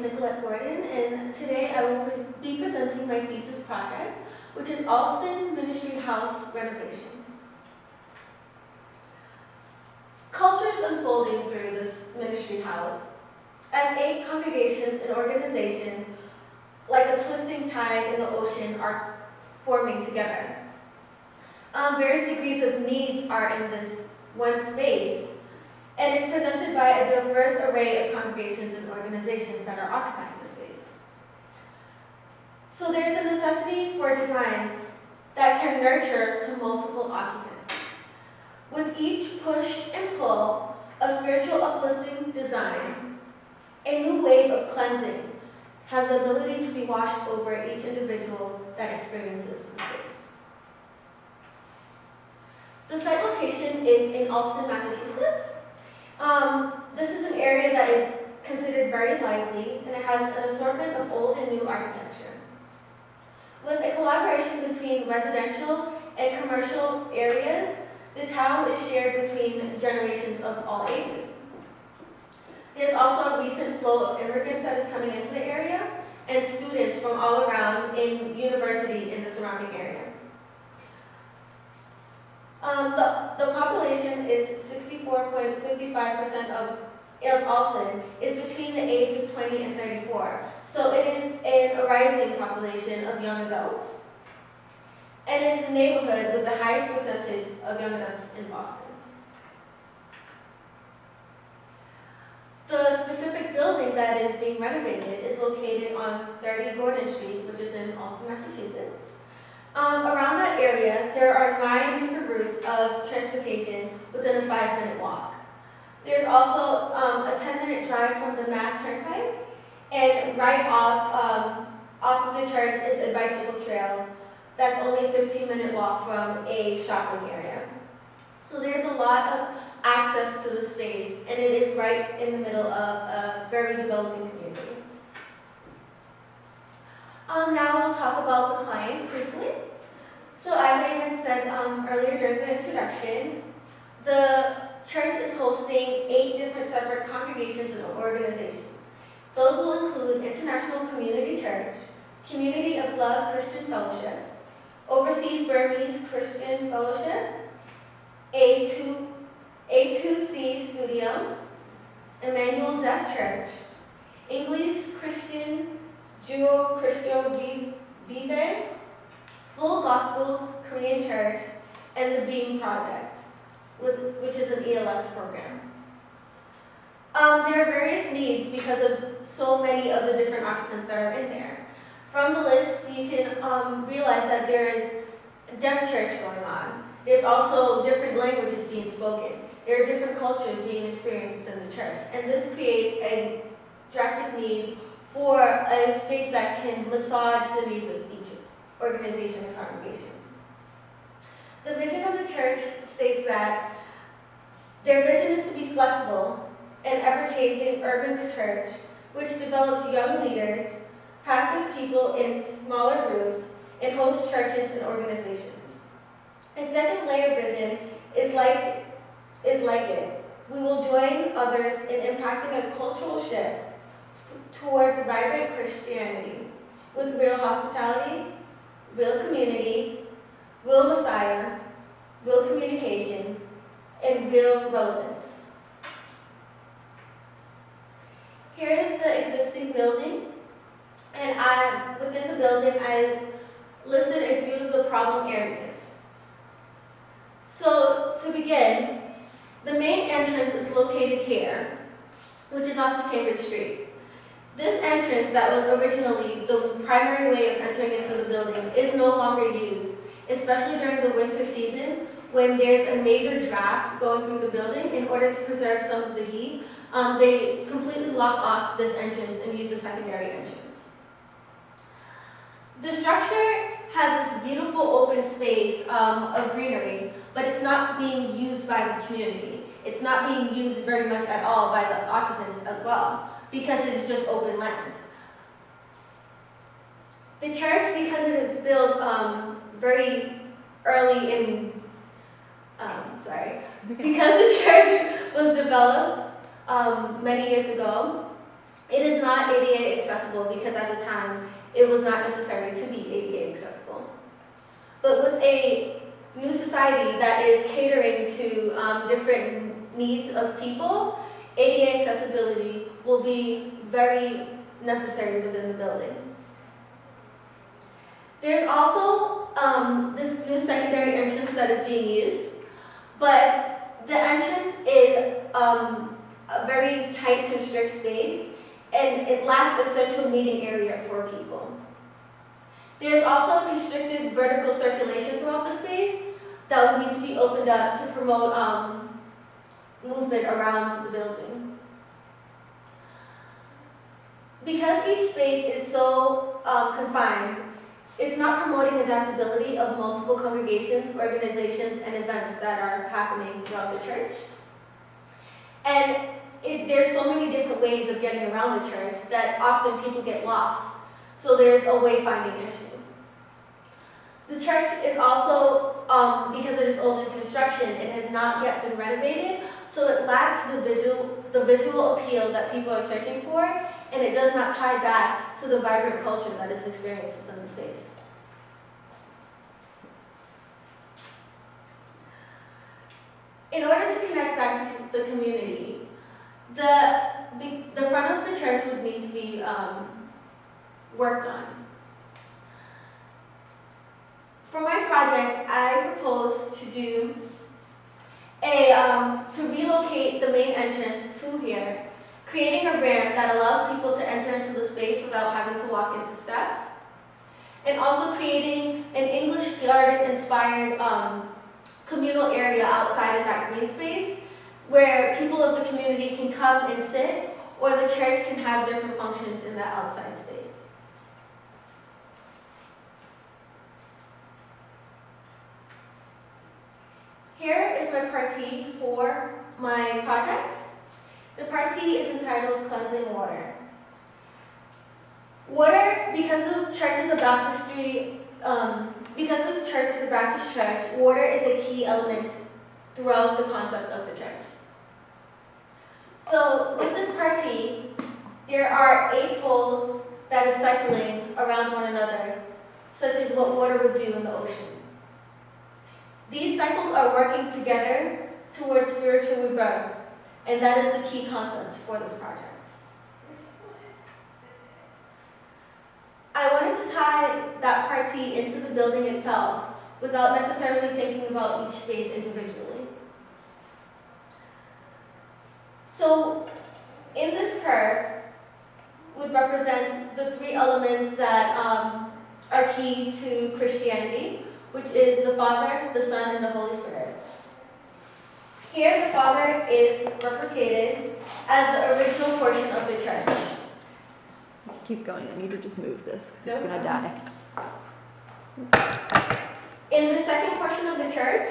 is Nicolette Gordon, and today I will be presenting my thesis project, which is Alston Ministry House renovation. Culture is unfolding through this ministry house, as 8 congregations and organizations, like a twisting tide in the ocean, are forming together. Various degrees of needs are in this one space, and it's presented by a diverse array of congregations and organizations that are occupying the space. So there's a necessity for design that can nurture to multiple occupants. With each push and pull of spiritual uplifting design, a new wave of cleansing has the ability to be washed over each individual that experiences the space. The site location is in Alston, Massachusetts. This is an area that is considered very lively, and it has an assortment of old and new architecture. With a collaboration between residential and commercial areas, the town is shared between generations of all ages. There's also a recent flow of immigrants that is coming into the area, and students from all around in university in the surrounding area. The population is 64.55% of Alston is between the age of 20 and 34. So it is a rising population of young adults. And it's the neighborhood with the highest percentage of young adults in Boston. The specific building that is being renovated is located on 30 Gordon Street, which is in Alston, Massachusetts. Around that area, there are 9 different routes of transportation within a 5-minute walk. There's also a 10-minute drive from the Mass Turnpike, and right off of the church is a bicycle trail that's only a 15-minute walk from a shopping area. So there's a lot of access to the space, and it is right in the middle of a very developing community. Now we'll talk about the client briefly. So as I had said earlier during the introduction, the church is hosting 8 different separate congregations and organizations. Those will include International Community Church, Community of Love Christian Fellowship, Overseas Burmese Christian Fellowship, A2C Studio, Emmanuel Deaf Church, English Christian Jewel Christian Vive, Full Gospel Korean Church, and the Beam Project, which is an ELS program. There are various needs because of so many of the different occupants that are in there. From the list, you can realize that there is deaf church going on. There's also different languages being spoken. There are different cultures being experienced within the church. And this creates a drastic need for a space that can massage the needs of each organization and congregation. The vision of the church states that their vision is to be flexible and ever-changing urban church, which develops young leaders, pastors people in smaller groups, and hosts churches and organizations. A second layer vision is like it. We will join others in impacting a cultural shift towards vibrant Christianity with real hospitality, real community, real Messiah, real communication, and real relevance. Here is the existing building, and within the building I listed a few of the problem areas. So to begin, the main entrance is located here, which is off of Cambridge Street. This entrance that was originally the primary way of entering into the building is no longer used, especially during the winter seasons when there's a major draft going through the building. In order to preserve some of the heat, they completely lock off this entrance and use a secondary entrance. The structure has this beautiful open space of greenery, but it's not being used by the community. It's not being used very much at all by the occupants as well, because it is just open land. The church, because it is built very early in, because the church was developed many years ago, It is not ADA accessible because at the time it was not necessary to be ADA accessible. But with a new society that is catering to different needs of people, ADA accessibility will be very necessary within the building. There's also this new secondary entrance that is being used, but the entrance is a very tight, constricted space, and it lacks a central meeting area for people. There's also a constricted vertical circulation throughout the space that will need to be opened up to promote movement around the building. Because each space is so confined, it's not promoting adaptability of multiple congregations, organizations, and events that are happening throughout the church. And there's so many different ways of getting around the church that often people get lost. So there's a wayfinding issue. The church is also, because it is old in construction, it has not yet been renovated, so it lacks the visual appeal that people are searching for, and it does not tie back to the vibrant culture that is experienced within the space. In order to connect back to the community, the front of the church would need to be worked on. For my project, I propose to relocate the main entrance to here, creating a ramp that allows people to enter into the space without having to walk into steps, and also creating an English garden-inspired communal area outside in that green space where people of the community can come and sit, or the church can have different functions in that outside space. Here is my partie for my project. The partie is entitled Cleansing Water. Water, because the church is a Baptist church, water is a key element throughout the concept of the church. So with this partie, there are 8 folds that are cycling around one another, such as what water would do in the ocean. These cycles are working together towards spiritual rebirth, and that is the key concept for this project. I wanted to tie that partie into the building itself without necessarily thinking about each space individually. So in this curve would represent the 3 elements that are key to Christianity, which is the Father, the Son, and the Holy Spirit. Here, the Father is replicated as the original portion of the church. Keep going. I need to just move this because it's going to die. In the second portion of the church,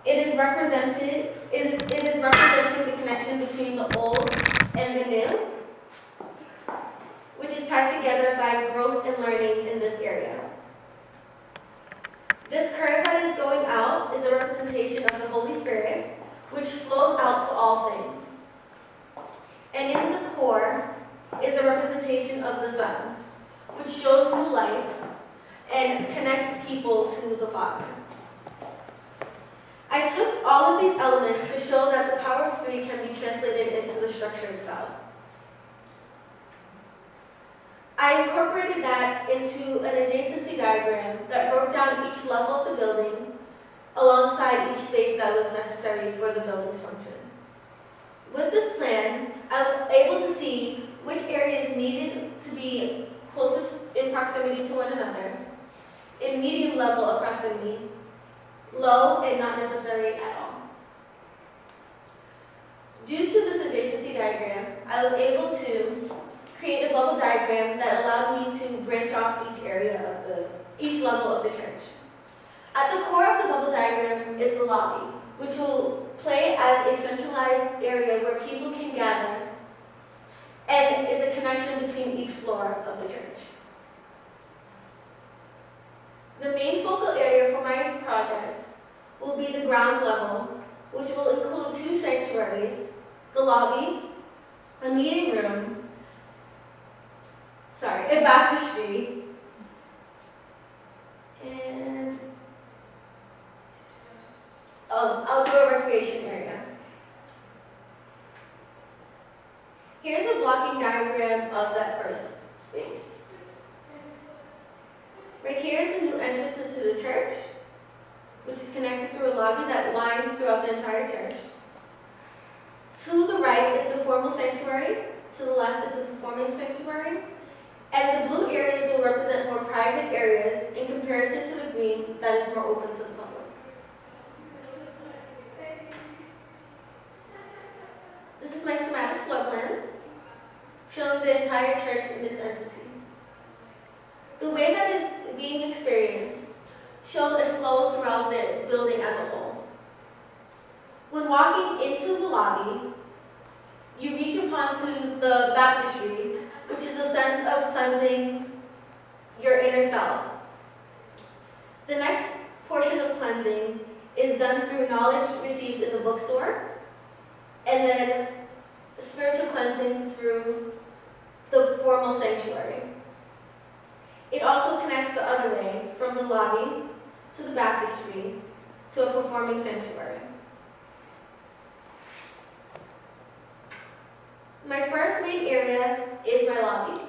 it is representing the connection between the old and the new, which is tied together by growth and learning in this area. This curve that is going out is a representation of the Holy Spirit, which flows out to all things. And in the core is a representation of the Son, which shows new life and connects people to the Father. I took all of these elements to show that the power of 3 can be translated into the structure itself. I incorporated that into an adjacency diagram that broke down each level of the building alongside each space that was necessary for the building's function. With this plan, I was able to see which areas needed to be closest in proximity to one another, in medium level of proximity, low and not necessary at all. Due to this adjacency diagram, I was able to create a bubble diagram that allowed me to branch off each level of the church. At the core of the bubble diagram is the lobby, which will play as a centralized area where people can gather and is a connection between each floor of the church. The main focal area for my project will be the ground level, which will include 2 sanctuaries, the lobby, a meeting room, a baptistry, and outdoor recreation area. Here's a blocking diagram of that first space. Right here is the new entrances to the church, which is connected through a lobby that winds throughout the entire church. To the right is the formal sanctuary, to the left is the performing sanctuary, and the blue areas will represent more private areas in comparison to the green that is more open to the public. This is my schematic floor plan, showing the entire church in its entity. The way that it's being experienced shows a flow throughout the building as a whole. When walking into the lobby, you reach upon to the baptistry, which is a sense of cleansing your inner self. The next portion of cleansing is done through knowledge received in the bookstore, and then spiritual cleansing through the formal sanctuary. It also connects the other way, from the lobby to the baptistry to a performing sanctuary. My first main area is my lobby.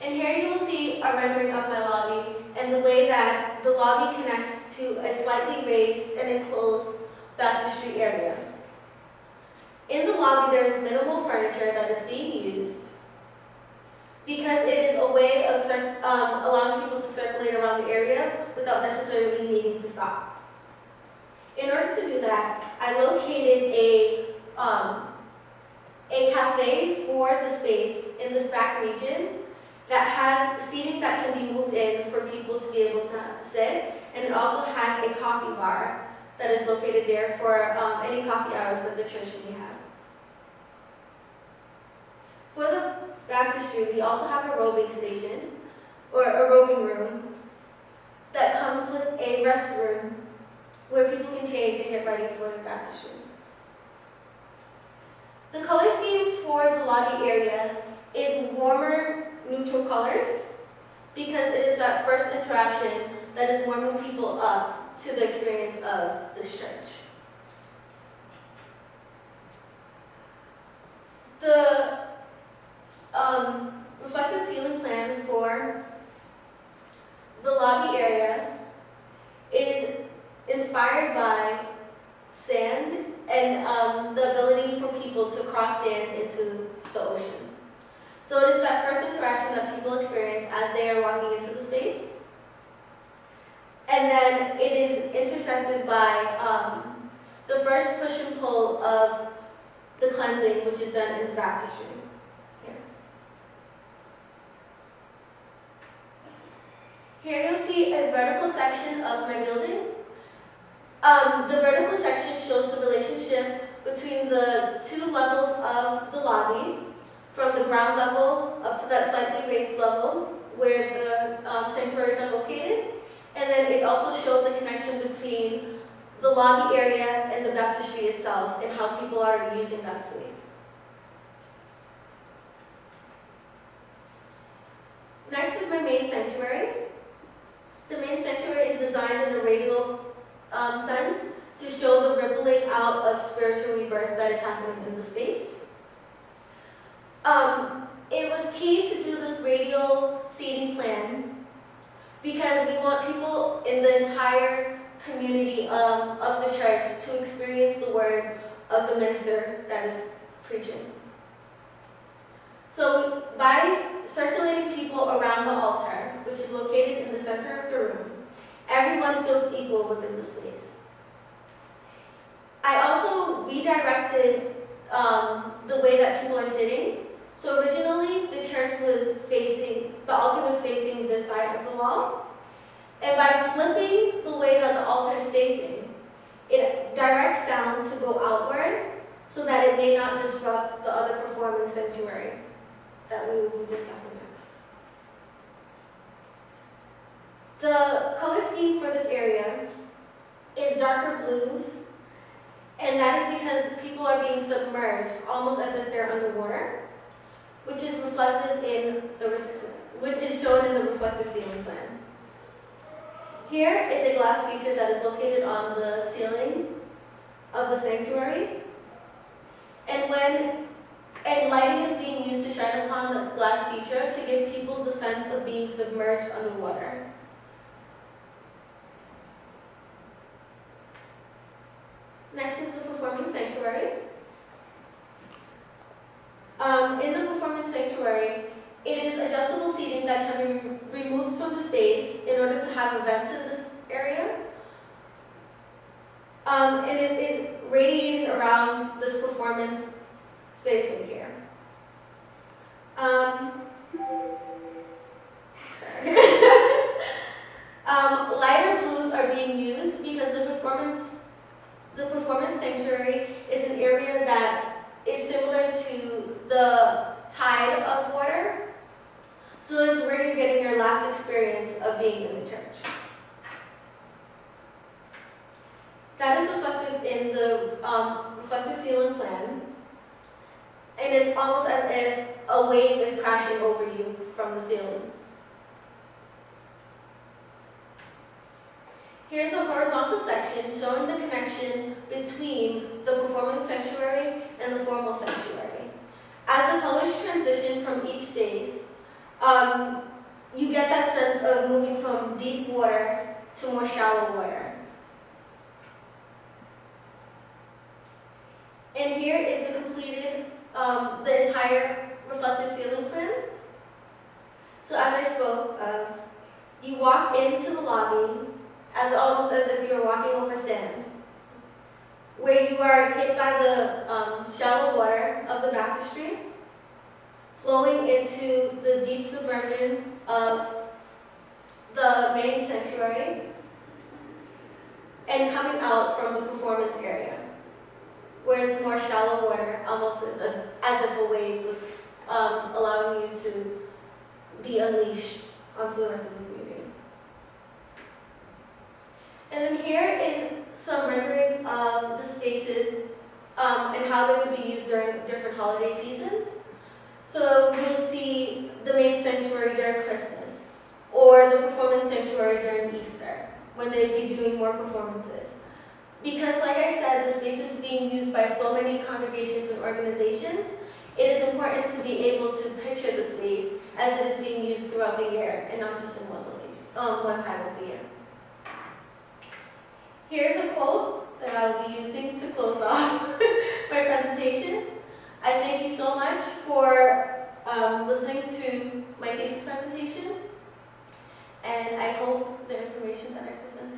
And here you will see a rendering of my lobby and the way that the lobby connects to a slightly raised and enclosed baptistry area. In the lobby, there is minimal furniture that is being used because it is a way of allowing people to circulate around the area without necessarily needing to stop. In order to do that, I located a cafe for the space in this back region that has seating that can be moved in for people to be able to sit, and it also has a coffee bar that is located there for any coffee hours that the church may have. For the baptistry, we also have a robing station, or a robing room, that comes with a restroom where people can change and get ready for the baptistry. The color scheme for the lobby area is warmer, neutral colors because it is that first interaction that is warming people up to the experience of this church. The reflected ceiling plan for the lobby area is inspired by sand and the ability for people to cross sand into the ocean. So it is that first interaction that people experience as they are walking into the space. And then it is intersected by the first push and pull of the cleansing, which is done in the baptistry. Here you'll see a vertical section of my building. The vertical section shows the relationship between the two levels of the lobby, from the ground level up to that slightly raised level where the sanctuaries are located. And then it also shows the connection between the lobby area and the baptistry itself and how people are using that space. Next is my main sanctuary. The main sanctuary is designed in a radial sense to show the rippling out of spiritual rebirth that is happening in the space. It was key to do this radial seating plan because we want people in the entire community of the church to experience the word of the minister that is preaching. So by circulating people around the altar, which is located in the center of the room, everyone feels equal within the space. I also redirected the way that people are sitting. So originally, the altar was facing this side of the wall. And by flipping the way that the altar is facing, it directs sound to go outward so that it may not disrupt the other performing sanctuary that we will be discussing next. The color scheme for this area is darker blues, and that is because people are being submerged almost as if they're underwater. which is reflected in the which is shown in the reflective ceiling plan. Here is a glass feature that is located on the ceiling of the sanctuary. And lighting is being used to shine upon the glass feature to give people the sense of being submerged underwater. Next is the performing sanctuary. In the performance sanctuary, it is adjustable seating that can be removed from the space in order to have events in this area. And it is radiating around this performance space right here. Lighter blues are being used because the performance sanctuary is an area that is similar to the tide of water. So it's where you're getting your last experience of being in the church. That is reflected in the reflective ceiling plan. And it's almost as if a wave is crashing over you from the ceiling. Here's a horizontal section showing the connection between the performance sanctuary and the formal sanctuary. As the colors transition from each space, you get that sense of moving from deep water to more shallow water. And here is the completed, the entire reflective ceiling plan. So as I spoke of, you walk into the lobby almost as if you're walking over sand, where you are hit by the shallow water of the baptistry, flowing into the deep submersion of the main sanctuary, and coming out from the performance area, where it's more shallow water, almost as if a wave was allowing you to be unleashed onto the rest of the community. And then here is some renderings of the spaces and how they would be used during different holiday seasons. So you'll see the main sanctuary during Christmas, or the performance sanctuary during Easter, when they'd be doing more performances. Because like I said, the space is being used by so many congregations and organizations, it is important to be able to picture the space as it is being used throughout the year, and not just in one time of the year. Here's a quote that I will be using to close off my presentation. I thank you so much for listening to my thesis presentation, and I hope the information that I presented